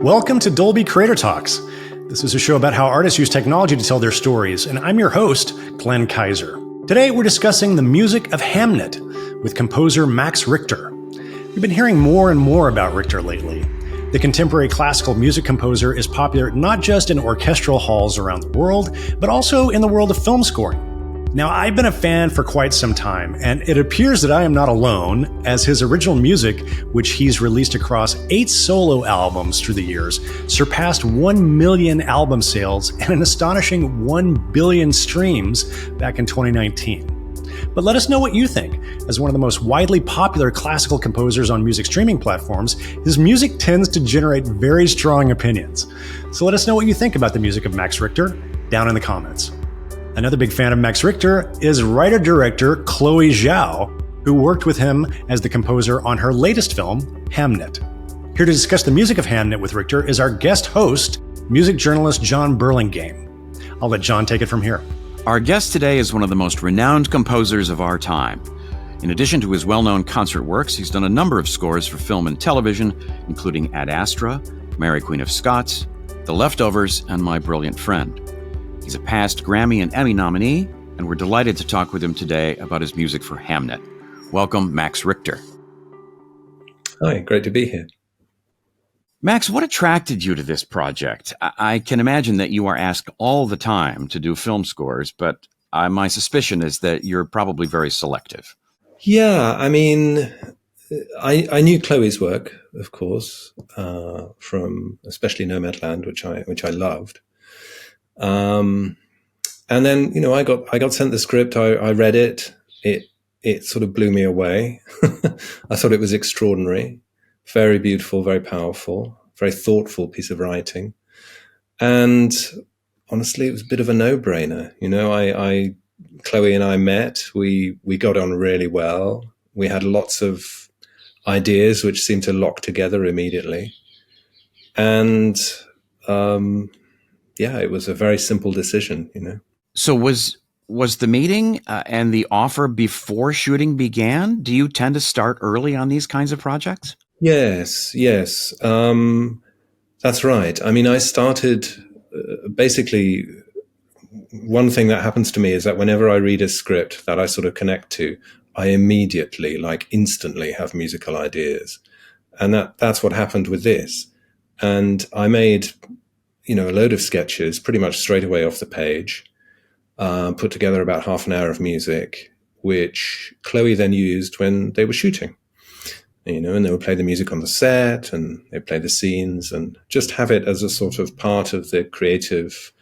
Welcome to Dolby Creator Talks. This is a show about how artists use technology to tell their stories, and I'm your host, Glenn Kaiser. Today, we're discussing the music of Hamnet with composer Max Richter. We've been hearing more and more about Richter lately. The contemporary classical music composer is popular not just in orchestral halls around the world, but also in the world of film scoring. Now, I've been a fan for quite some time, and it appears that I am not alone, as his original music, which he's released across 8 solo albums through the years, surpassed 1 million album sales and an astonishing 1 billion streams back in 2019. But let us know what you think. As one of the most widely popular classical composers on music streaming platforms, his music tends to generate very strong opinions. So let us know what you think about the music of Max Richter down in the comments. Another big fan of Max Richter is writer-director Chloé Zhao, who worked with him as the composer on her latest film, Hamnet. Here to discuss the music of Hamnet with Richter is our guest host, music journalist Jon Burlingame. I'll let Jon take it from here. Our guest today is one of the most renowned composers of our time. In addition to his well-known concert works, he's done a number of scores for film and television, including Ad Astra, Mary Queen of Scots, The Leftovers, and My Brilliant Friend. He's a past Grammy and Emmy nominee, and we're delighted to talk with him today about his music for Hamnet. Welcome, Max Richter. Hi, great to be here. Max, what attracted you to this project? I can imagine that you are asked all the time to do film scores, but my suspicion is that you're probably very selective. Yeah, I mean, I knew Chloé's work, of course, from especially Nomadland, which I loved. And then, I got sent the script. I read it. It sort of blew me away. I thought it was extraordinary, very beautiful, very powerful, very thoughtful piece of writing. And honestly, it was a bit of a no-brainer. Chloé and I met. We got on really well. We had lots of ideas which seemed to lock together immediately. And it was a very simple decision, So was the meeting and the offer before shooting began? Do you tend to start early on these kinds of projects? Yes. That's right. I mean, I started basically, one thing that happens to me is that whenever I read a script that I sort of connect to, I immediately, instantly have musical ideas. And that's what happened with this. And I made a load of sketches pretty much straight away off the page, put together about half an hour of music, which Chloé then used when they were shooting, and they would play the music on the set and they'd play the scenes and just have it as a sort of part of the creative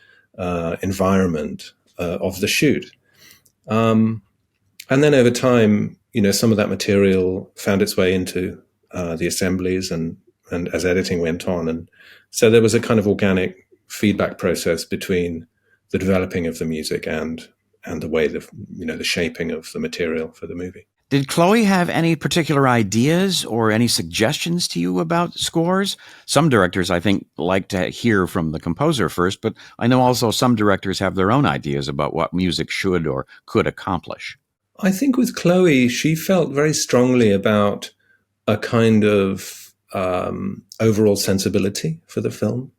environment of the shoot. And then over time, some of that material found its way into the assemblies and as editing went on. And so there was a kind of organic feedback process between the developing of the music and the way the shaping of the material for the movie. Did Chloé have any particular ideas or any suggestions to you about scores? Some directors, I think, like to hear from the composer first, but I know also some directors have their own ideas about what music should or could accomplish. I think with Chloé, she felt very strongly about a kind of overall sensibility for the film,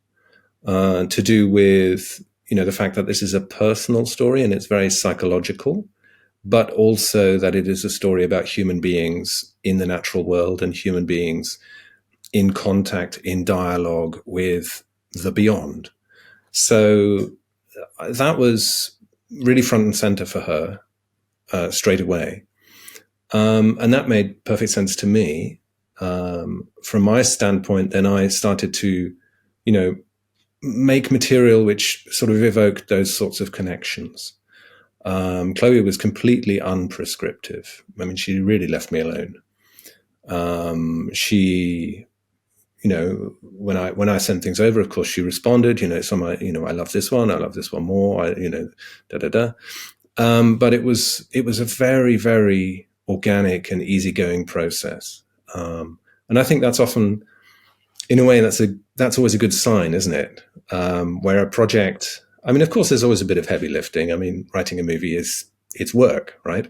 to do with, the fact that this is a personal story and it's very psychological, but also that it is a story about human beings in the natural world and human beings in contact, in dialogue with the beyond. So that was really front and center for her straight away. And that made perfect sense to me. From my standpoint, then I started to, make material which sort of evoked those sorts of connections. Chloé was completely unprescriptive. I mean, she really left me alone. She, when I sent things over, of course, she responded. I love this one. I love this one more. But it was a very, very organic and easygoing process. And I think that's often, in a way, that's always a good sign, isn't it? Where a project, I mean, of course, there's always a bit of heavy lifting. I mean, writing a movie it's work, right?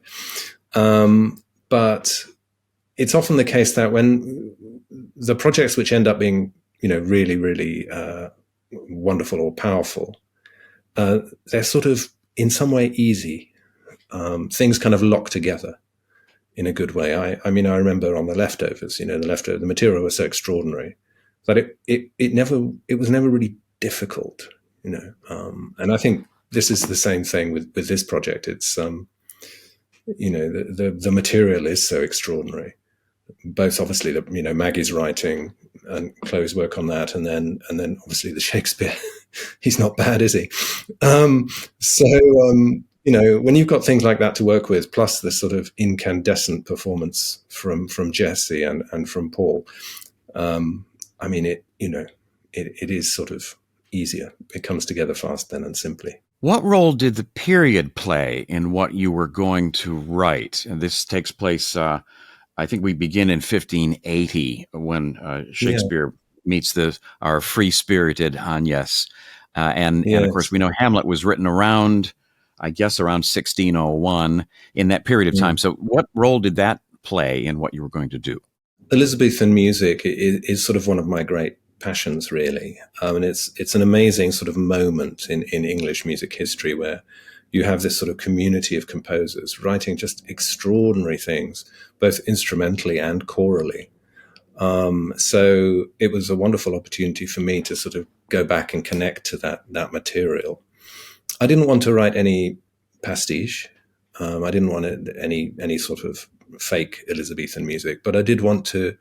But it's often the case that when the projects which end up being, really, really wonderful or powerful, they're sort of in some way easy. Things kind of lock together in a good way. I remember on The Leftovers, the material was so extraordinary that it was never really difficult, and I think this is the same thing with this project. It's the material is so extraordinary, both obviously Maggie's writing and Chloe's work on that, and then obviously the Shakespeare. He's not bad, is he? When you've got things like that to work with, plus the sort of incandescent performance from Jesse and from Paul, it is sort of easier. It comes together fast then and simply. What role did the period play in what you were going to write? And this takes place, I think we begin in 1580 when Shakespeare meets our free-spirited Agnes. And of course, we know Hamlet was written around 1601, in that period of time. So what role did that play in what you were going to do? Elizabethan music is sort of one of my great passions, really. And it's an amazing sort of moment in English music history where you have this sort of community of composers writing just extraordinary things, both instrumentally and chorally. So it was a wonderful opportunity for me to sort of go back and connect to that material. I didn't want to write any pastiche. I didn't want any sort of fake Elizabethan music, but I did want to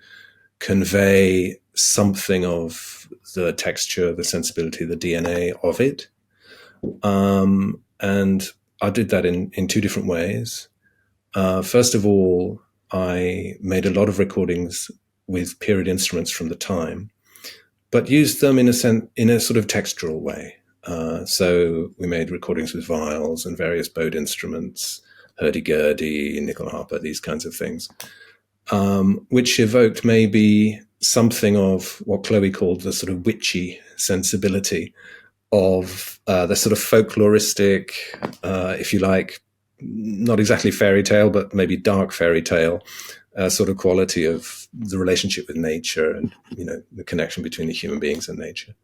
convey something of the texture, the sensibility, the DNA of it. And I did that in two different ways. First of all, I made a lot of recordings with period instruments from the time, but used them in a sort of textural way. So we made recordings with viols and various bowed instruments, hurdy-gurdy, nickel-harper, these kinds of things, which evoked maybe something of what Chloé called the sort of witchy sensibility of the sort of folkloristic, if you like, not exactly fairy tale, but maybe dark fairy tale sort of quality of the relationship with nature and, the connection between the human beings and nature.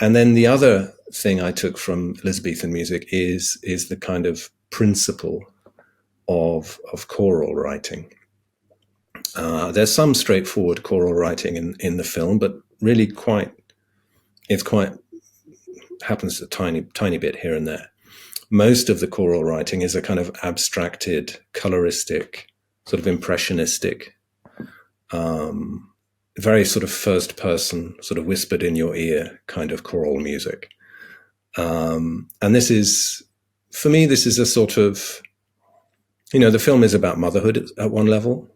And then the other thing I took from Elizabethan music is the kind of principle of choral writing. There's some straightforward choral writing in the film, but really happens a tiny bit here and there. Most of the choral writing is a kind of abstracted, coloristic, sort of impressionistic, very sort of first person, sort of whispered in your ear kind of choral music. And this is, for me, this is a sort of, the film is about motherhood at one level.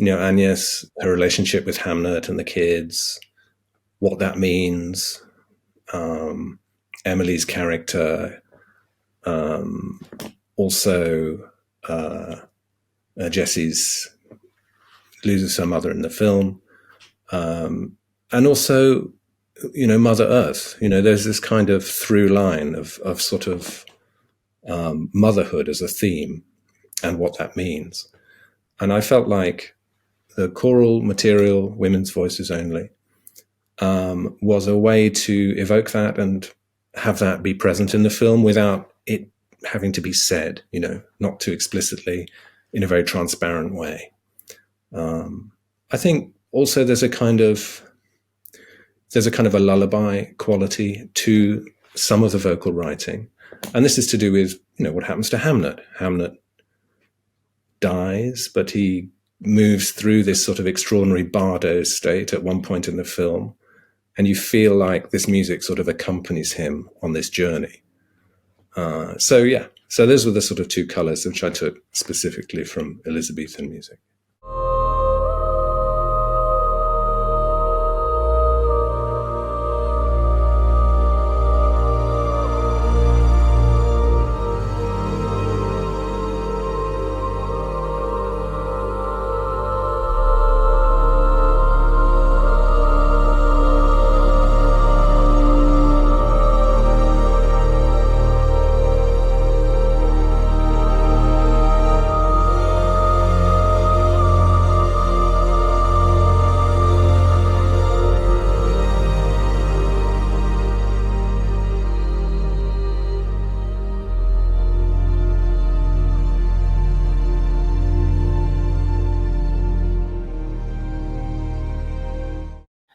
Agnes, her relationship with Hamnet and the kids, what that means, Emily's character, also Jesse's loses her mother in the film, and also, Mother Earth. There's this kind of through line of sort of motherhood as a theme and what that means. And I felt like the choral material, women's voices only, was a way to evoke that and have that be present in the film without it having to be said, not too explicitly, in a very transparent way. I think also there's a kind of a lullaby quality to some of the vocal writing. And this is to do with, what happens to Hamnet. Hamnet dies, but he moves through this sort of extraordinary bardo state at one point in the film. And you feel like this music sort of accompanies him on this journey. So those were the sort of two colors which I took specifically from Elizabethan music.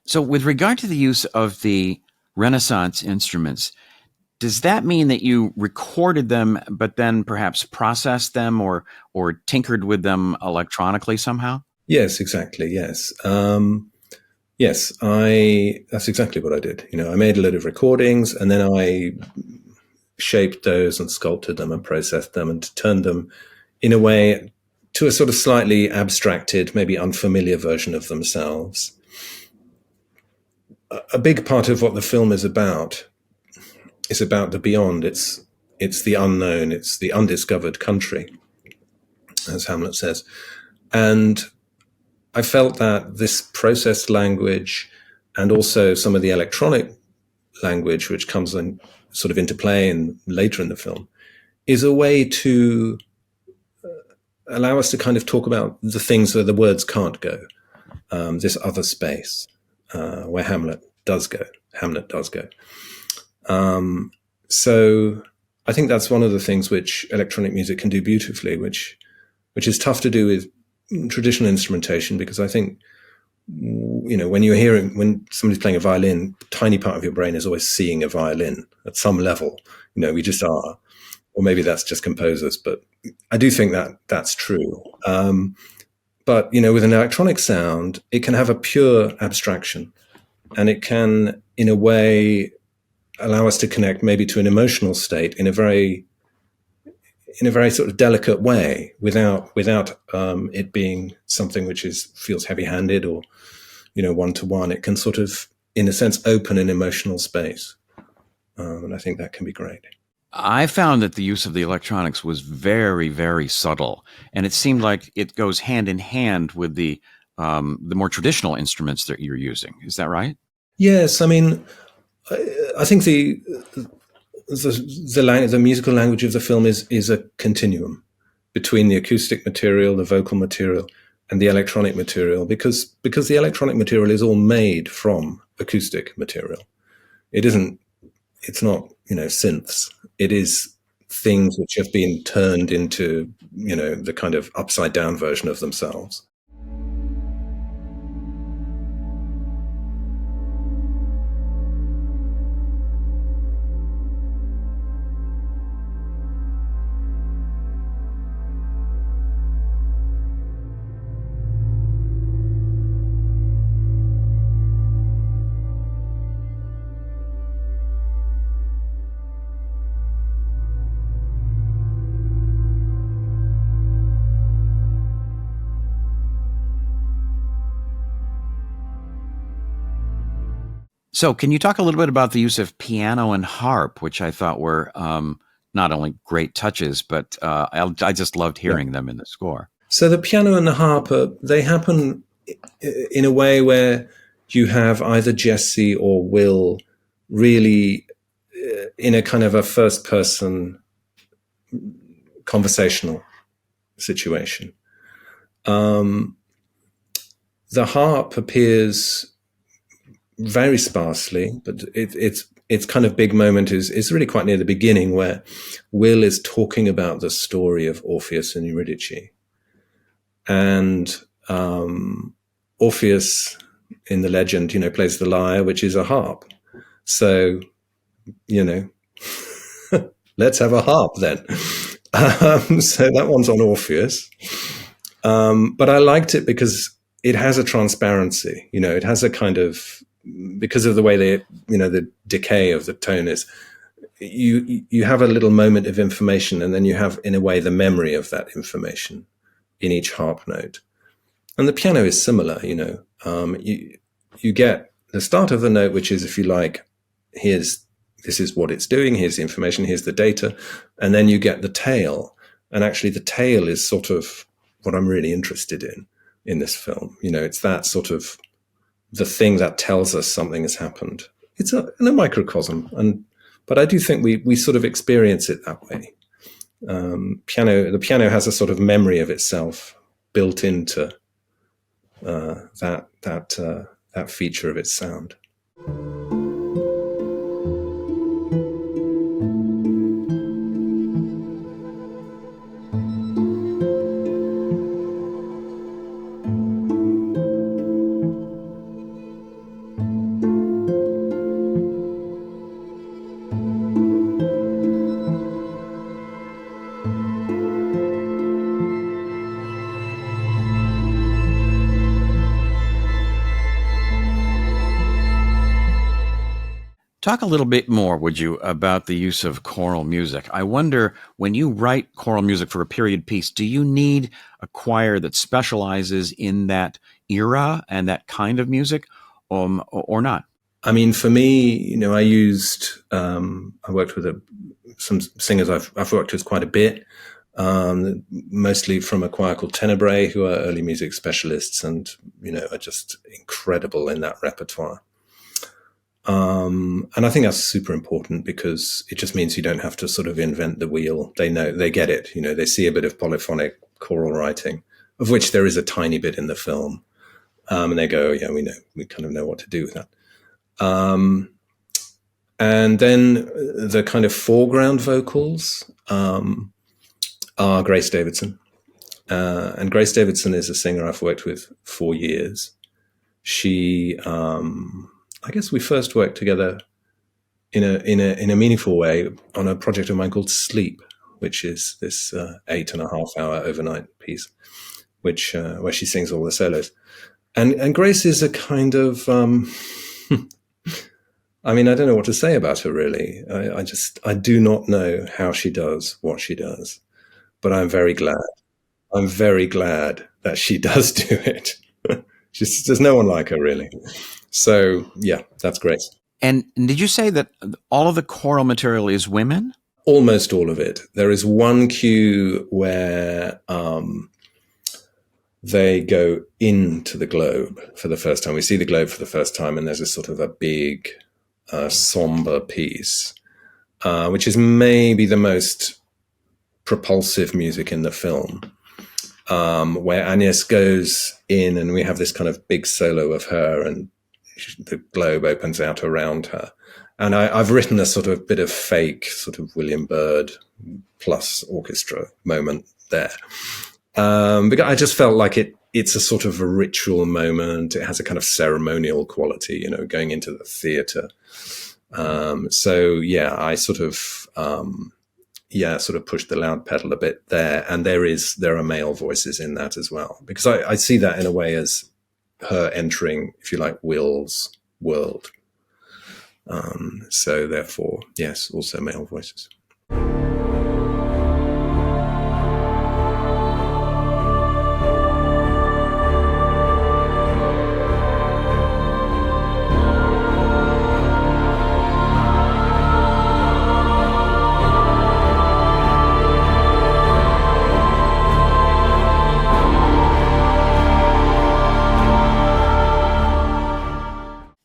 So with regard to the use of the Renaissance instruments, does that mean that you recorded them, but then perhaps processed them or tinkered with them electronically somehow? Yes, exactly. Yes. Yes, that's exactly what I did. I made a load of recordings, and then I shaped those and sculpted them and processed them and turned them in a way to a sort of slightly abstracted, maybe unfamiliar version of themselves. A big part of what the film is about the beyond. It's the unknown. It's the undiscovered country, as Hamlet says. And I felt that this processed language and also some of the electronic language, which comes in sort of into play later in the film, is a way to allow us to kind of talk about the things where the words can't go, this other space where Hamlet does go. So I think that's one of the things which electronic music can do beautifully, which is tough to do with traditional instrumentation, because I think, when somebody's playing a violin, a tiny part of your brain is always seeing a violin at some level. We just are. Or maybe that's just composers, but I do think that that's true. But, with an electronic sound, it can have a pure abstraction, and it can, in a way, allow us to connect maybe to an emotional state in a very sort of delicate way, without it being something which feels heavy-handed or, one-to-one. It can sort of, in a sense, open an emotional space. And I think that can be great. I found that the use of the electronics was very, very subtle, and it seemed like it goes hand in hand with the more traditional instruments that you're using. Is that right? Yes, I mean, I think the musical language of the film is a continuum between the acoustic material, the vocal material, and the electronic material, because the electronic material is all made from acoustic material. It's not, synths. It is things which have been turned into, the kind of upside down version of themselves. So can you talk a little bit about the use of piano and harp, which I thought were not only great touches, but I just loved hearing them in the score. So the piano and the harp, they happen in a way where you have either Jesse or Will really in a kind of a first-person conversational situation. The harp appears very sparsely, but its kind of big moment is really quite near the beginning, where Will is talking about the story of Orpheus and Eurydice. And Orpheus in the legend, plays the lyre, which is a harp. So, let's have a harp then. So that one's on Orpheus. But I liked it because it has a transparency. It has a kind of, because of the way the decay of the tone is, you have a little moment of information, and then you have, in a way, the memory of that information in each harp note. And the piano is similar. You get the start of the note, which is, if you like, this is what it's doing, here's the information, here's the data, and then you get the tail. And actually the tail is sort of what I'm really interested in this film. It's that sort of the thing that tells us something has happened. It's in a microcosm, but I do think we sort of experience it that way. The piano has a sort of memory of itself built into that feature of its sound. Talk a little bit more, would you, about the use of choral music? I wonder, when you write choral music for a period piece, do you need a choir that specializes in that era and that kind of music, or not? I mean, for me, I worked with some singers I've worked with quite a bit, mostly from a choir called Tenebrae, who are early music specialists and, are just incredible in that repertoire. And I think that's super important because it just means you don't have to sort of invent the wheel. They get it. They see a bit of polyphonic choral writing, of which there is a tiny bit in the film. And they go, yeah, we kind of know what to do with that. And then the kind of foreground vocals are Grace Davidson. And Grace Davidson is a singer I've worked with for years. She, I guess we first worked together in a meaningful way on a project of mine called Sleep, which is this 8.5-hour overnight piece, which where she sings all the solos. And Grace is a kind of, I mean, I don't know what to say about her, really. I do not know how she does what she does, but I'm very glad. I'm very glad that she does do it. There's no one like her, really. So, yeah, that's great. And did you say that all of the choral material is women? Almost all of it. There is one cue where they go into the globe for the first time. We see the globe for the first time, and there's a sort of a big, somber piece, which is maybe the most propulsive music in the film, where Agnes goes in, and we have this kind of big solo of her, and the globe opens out around her. And I've written a sort of bit of fake sort of William Byrd plus orchestra moment there. Because I just felt like it's a sort of a ritual moment. It has a kind of ceremonial quality, going into the theater. So yeah, I sort of pushed the loud pedal a bit there. And there are male voices in that as well, because I see that in a way as her entering, if you like, Will's world. So therefore, yes, also male voices.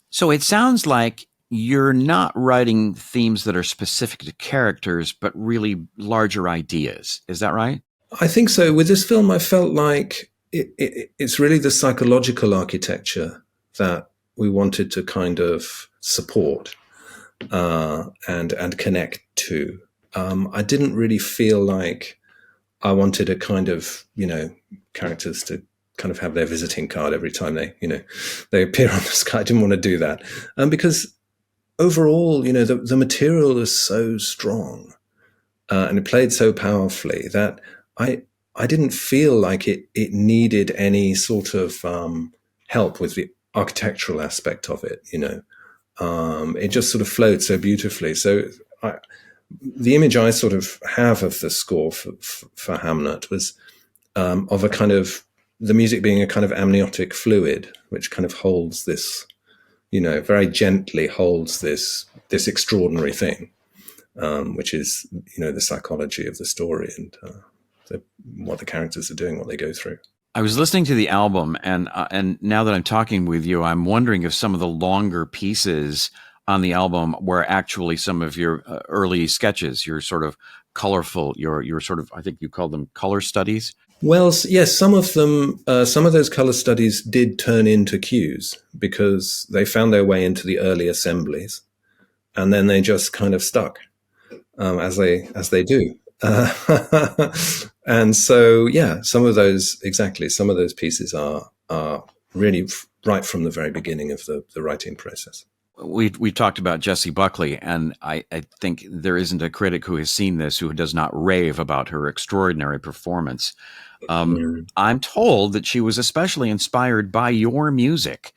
So it sounds like you're not writing themes that are specific to characters, but really larger ideas. Is that right? I think so. With this film, I felt like it's really the psychological architecture that we wanted to kind of support and connect to. I didn't really feel like I wanted a kind of, characters to kind of have their visiting card every time they appear on the sky. I didn't want to do that. Because overall, the material is so strong and it played so powerfully that I didn't feel like it needed any sort of help with the architectural aspect of it, It just sort of flowed so beautifully. So the image I sort of have of the score for Hamnet was of a kind of the music being a kind of amniotic fluid, which kind of holds this, very gently holds this extraordinary thing, which is, the psychology of the story and what the characters are doing, what they go through. I was listening to the album, and now that I'm talking with you, I'm wondering if some of the longer pieces on the album were actually some of your early sketches, your sort of colorful, your sort of, I think you called them color studies. Well, yes, some of them, some of those color studies did turn into cues because they found their way into the early assemblies, and then they just kind of stuck, as they do. And so, yeah, some of those pieces are really right from the very beginning of the writing process. We talked about Jessie Buckley, and I think there isn't a critic who has seen this who does not rave about her extraordinary performance. I'm told that she was especially inspired by your music.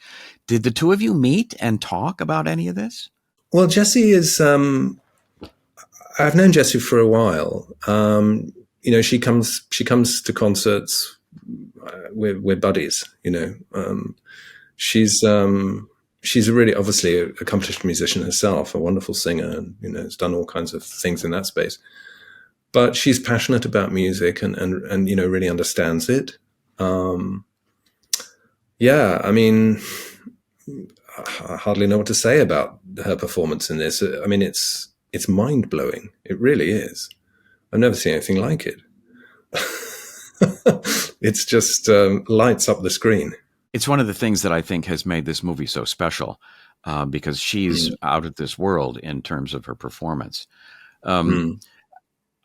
Did the two of you meet and talk about any of this? Well, Jessie is. I've known Jessie for a while. She comes to concerts. We're buddies. She's a really obviously accomplished musician herself, a wonderful singer, and has done all kinds of things in that space. But she's passionate about music and really understands it. I mean, I hardly know what to say about her performance in this. I mean, it's mind blowing. It really is. I've never seen anything like it. It's just lights up the screen. It's one of the things that I think has made this movie so special, because she's out of this world in terms of her performance.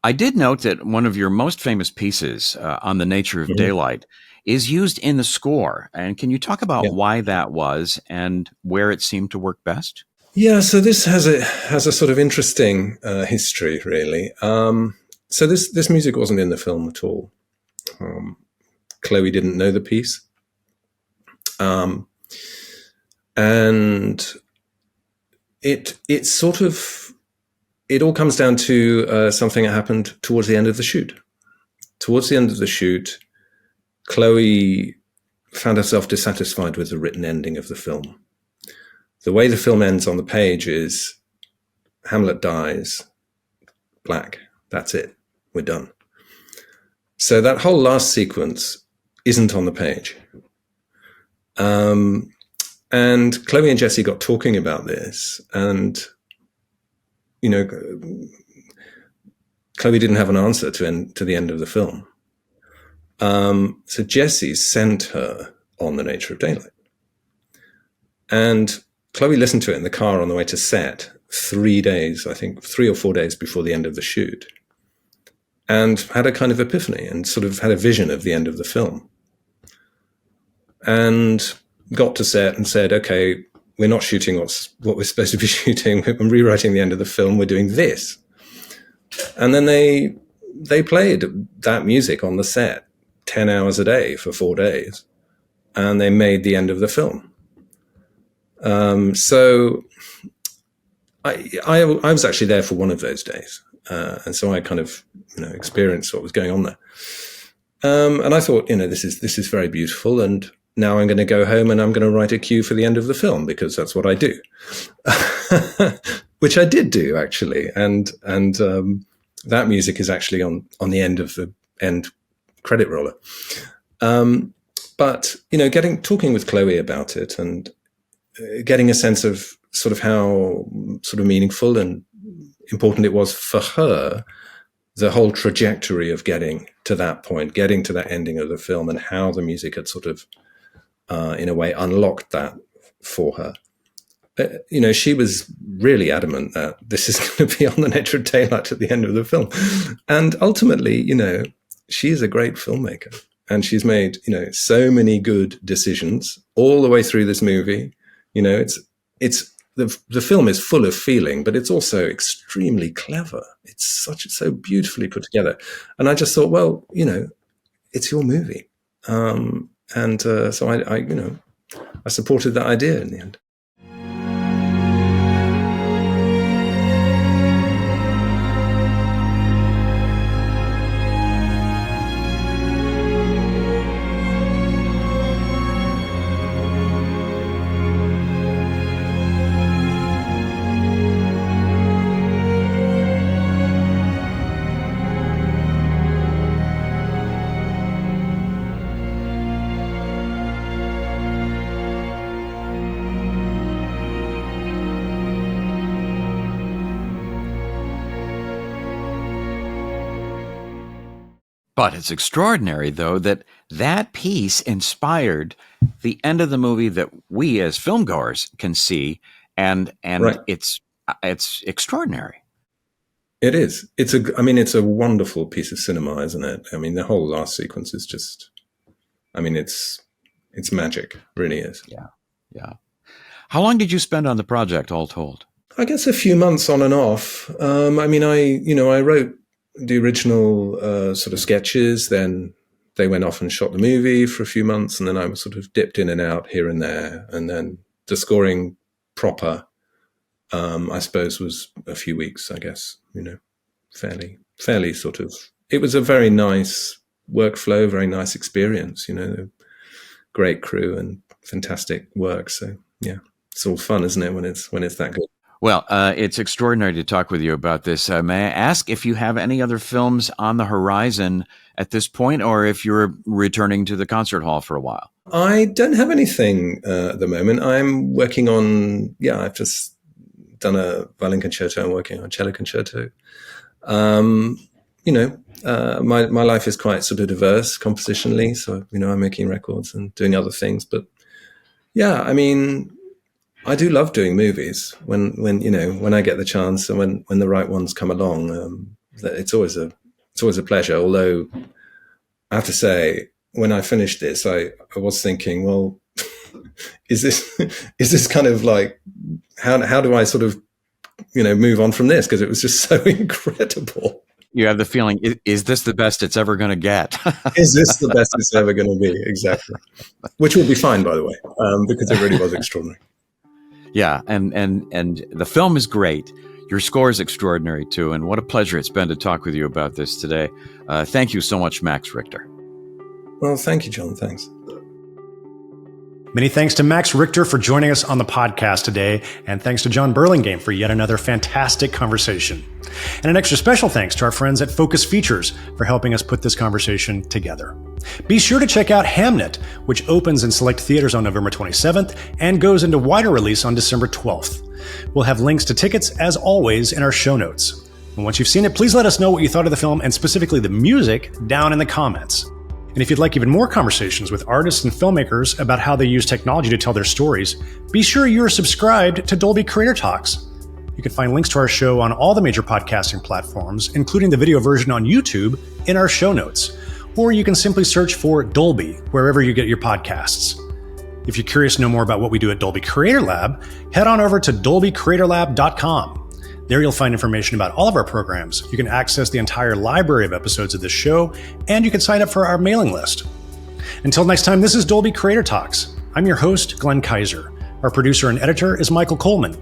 I did note that one of your most famous pieces, on the nature of daylight, is used in the score. And can you talk about why that was and where it seemed to work best? Yeah, so this has a sort of interesting history, really. So this music wasn't in the film at all. Chloé didn't know the piece. And it sort of, it all comes down to something that happened towards the end of the shoot. Towards the end of the shoot, Chloé found herself dissatisfied with the written ending of the film. The way the film ends on the page is Hamlet dies, black, that's it, we're done. So that whole last sequence isn't on the page. And Chloé and Jessie got talking about this, and Chloé didn't have an answer to the end of the film. So Jessie sent her On the Nature of Daylight. And Chloé listened to it in the car on the way to set 3 days, I think 3 or 4 days before the end of the shoot, and had a kind of epiphany and sort of had a vision of the end of the film. And got to set and said, okay, we're not shooting what we're supposed to be shooting. I'm rewriting the end of the film. We're doing this. And then they played that music on the set 10 hours a day for 4 days. And they made the end of the film. So I was actually there for one of those days. And so I kind of, experienced what was going on there. And I thought, this is very beautiful. And now I'm going to go home and I'm going to write a cue for the end of the film, because that's what I do, which I did do actually. And that music is actually on the end of the end credit roller. But, talking with Chloé about it and getting a sense of sort of how sort of meaningful and important it was for her, the whole trajectory of getting to that point, getting to that ending of the film, and how the music had sort of, in a way, unlocked that for her. She was really adamant that this is going to be On the Nature of Daylight at the end of the film. And ultimately, she's a great filmmaker, and she's made, so many good decisions all the way through this movie. The film is full of feeling, but it's also extremely clever. It's so beautifully put together. And I just thought, well, it's your movie. So I supported that idea in the end. But it's extraordinary, though, that piece inspired the end of the movie that we as filmgoers can see, and right. It's extraordinary. It is. It's a wonderful piece of cinema, isn't it? I mean, the whole last sequence is just, it's magic, really is. Yeah. How long did you spend on the project, all told? I guess a few months on and off. I wrote the original sort of sketches, then they went off and shot the movie for a few months, and then I was sort of dipped in and out here and there, and then the scoring proper I suppose, was a few weeks, I guess, fairly sort of, it was a very nice workflow, very nice experience, great crew and fantastic work. So yeah, it's all fun, isn't it, when it's that good? Well, it's extraordinary to talk with you about this. May I ask if you have any other films on the horizon at this point, or if you're returning to the concert hall for a while? I don't have anything at the moment. I'm working on, I've just done a violin concerto. I'm working on a cello concerto. My life is quite sort of diverse compositionally. So, I'm making records and doing other things. But yeah, I mean, I do love doing movies when I get the chance and when the right ones come along. It's always a pleasure. Although I have to say, when I finished this, I was thinking, well, is this kind of like, how do I sort of, move on from this? Because it was just so incredible. You have the feeling, is this the best it's ever going to get? Is this the best it's ever going to be? Exactly. Which will be fine, by the way, because it really was extraordinary. Yeah, and the film is great. Your score is extraordinary, too, and what a pleasure it's been to talk with you about this today. Thank you so much, Max Richter. Well, thank you, John. Thanks. Many thanks to Max Richter for joining us on the podcast today, and thanks to Jon Burlingame for yet another fantastic conversation. And an extra special thanks to our friends at Focus Features for helping us put this conversation together. Be sure to check out Hamnet, which opens in select theaters on November 27th and goes into wider release on December 12th. We'll have links to tickets, as always, in our show notes. And once you've seen it, please let us know what you thought of the film and specifically the music down in the comments. And if you'd like even more conversations with artists and filmmakers about how they use technology to tell their stories, be sure you're subscribed to Dolby Creator Talks. You can find links to our show on all the major podcasting platforms, including the video version on YouTube, in our show notes. Or you can simply search for Dolby wherever you get your podcasts. If you're curious to know more about what we do at Dolby Creator Lab, head on over to dolbycreatorlab.com. There you'll find information about all of our programs. You can access the entire library of episodes of this show, and you can sign up for our mailing list. Until next time, this is Dolby Creator Talks. I'm your host, Glenn Kaiser. Our producer and editor is Michael Coleman.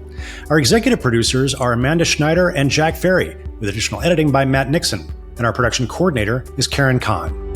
Our executive producers are Amanda Schneider and Jack Ferry, with additional editing by Matt Nixon. And our production coordinator is Karen Kahn.